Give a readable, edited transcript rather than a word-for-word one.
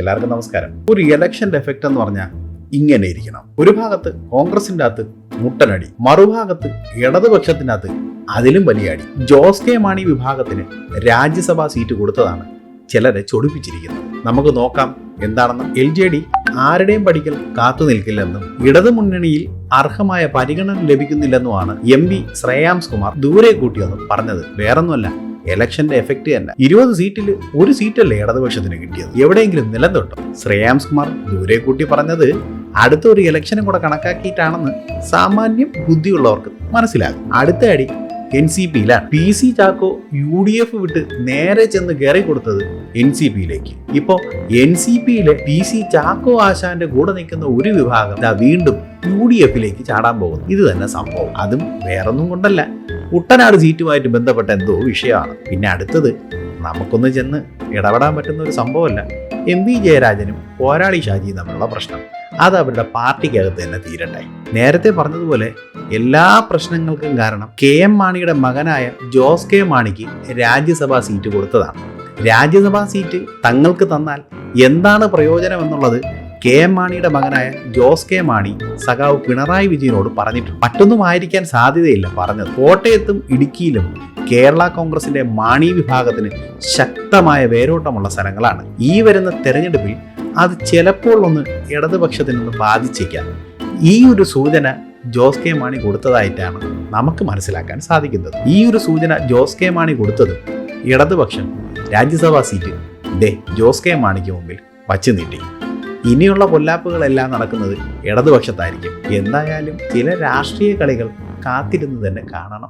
എല്ലാവർക്കും നമസ്കാരം. ഒരു ഇലക്ഷന്റെ എഫക്റ്റ് എന്ന് പറഞ്ഞാൽ ഇങ്ങനെ ഇരിക്കണം. ഒരു ഭാഗത്ത് കോൺഗ്രസിന്റെ അകത്ത് മുട്ടനടി, മറുഭാഗത്ത് ഇടതുപക്ഷത്തിന്റെ അകത്ത് അതിലും വലിയ അടി. ജോസ് കെ മാണി വിഭാഗത്തിന് രാജ്യസഭാ സീറ്റ് കൊടുത്തതാണ് ചിലരെ ചൊടിപ്പിച്ചിരിക്കുന്നത്. നമുക്ക് നോക്കാം എന്താണെന്ന്. LJD ആരുടെയും പഠിക്കൽ കാത്തു നിൽക്കില്ലെന്നും ഇടതുമുന്നണിയിൽ അർഹമായ പരിഗണന ലഭിക്കുന്നില്ലെന്നുമാണ് MP ശ്രേയാംസ് കുമാർ ദൂരെ കൂട്ടിയെന്നും പറഞ്ഞത്. വേറൊന്നുമല്ല, ഇലക്ഷന്റെ എഫക്റ്റ് തന്നെ. 20 സീറ്റിൽ ഒരു സീറ്റല്ലേ ഇടതുപക്ഷത്തിന് കിട്ടിയത്? എവിടെയെങ്കിലും നിലനിർത്തും. ശ്രേയാംസ് കുമാർ ദൂരെ കൂട്ടി പറഞ്ഞത് അടുത്ത ഒരു ഇലക്ഷനും കൂടെ കണക്കാക്കിയിട്ടാണെന്ന് സാമാന്യം ബുദ്ധിയുള്ളവർക്ക് മനസ്സിലാകും. അടുത്ത അടി NCPയിലാണ്. PC ചാക്കോ UDF വിട്ട് നേരെ ചെന്ന് കയറി കൊടുത്തത് NCPയിലേക്ക്. ഇപ്പോ NCPയിലെ PC ചാക്കോ ആശാന്റെ കൂടെ നിൽക്കുന്ന ഒരു വിഭാഗം വീണ്ടും UDFയിലേക്ക് ചാടാൻ പോകുന്നു. ഇത് തന്നെ സംഭവം. അതും വേറൊന്നും കൊണ്ടല്ല, കുട്ടനാട് സീറ്റുമായിട്ട് ബന്ധപ്പെട്ട എന്തോ വിഷയമാണ്. പിന്നെ അടുത്തത് നമുക്കൊന്ന് ചെന്ന് ഇടപെടാൻ പറ്റുന്ന ഒരു സംഭവമല്ല. MP ജയരാജനും പോരാളി ഷാജിയും തമ്മിലുള്ള പ്രശ്നം. അത് അവരുടെ പാർട്ടിക്കകത്ത് തന്നെ തീരട്ടെ. നേരത്തെ പറഞ്ഞതുപോലെ എല്ലാ പ്രശ്നങ്ങൾക്കും കാരണം KM മാണിയുടെ മകനായ ജോസ് കെ മാണിക്ക് രാജ്യസഭാ സീറ്റ് കൊടുത്തതാണ്. രാജ്യസഭാ സീറ്റ് തങ്ങൾക്ക് തന്നാൽ എന്താണ് പ്രയോജനം എന്നുള്ളത് KM മാണിയുടെ മകനായ ജോസ് കെ മാണി സഖാവ് പിണറായി വിജയനോട് പറഞ്ഞിട്ടുണ്ട്. മറ്റൊന്നും ആയിരിക്കാൻ സാധ്യതയില്ല പറഞ്ഞത്. കോട്ടയത്തും ഇടുക്കിയിലും കേരള കോൺഗ്രസിന്റെ മാണി വിഭാഗത്തിന് ശക്തമായ വേരോട്ടമുള്ള സ്ഥലങ്ങളാണ്. ഈ വരുന്ന തെരഞ്ഞെടുപ്പിൽ അത് ചിലപ്പോൾ ഒന്ന് ഇടതുപക്ഷത്തിനൊന്ന് ബാധിച്ചേക്കാം. ഈ ഒരു സൂചന ജോസ് കെ മാണി കൊടുത്തതായിട്ടാണ് നമുക്ക് മനസ്സിലാക്കാൻ സാധിക്കുന്നത്. ഈ ഒരു സൂചന ജോസ് കെ മാണി കൊടുത്തത് ഇടതുപക്ഷം രാജ്യസഭാ സീറ്റ് ജോസ് കെ മാണിക്ക് മുമ്പിൽ വച്ചു നീട്ടി. ഇനിയുള്ള പൊല്ലാപ്പുകളെല്ലാം നടക്കുന്നത് ഇടതുപക്ഷത്തായിരിക്കും. എന്തായാലും ചില രാഷ്ട്രീയ കളികൾ കാത്തിരുന്ന് തന്നെ കാണണം.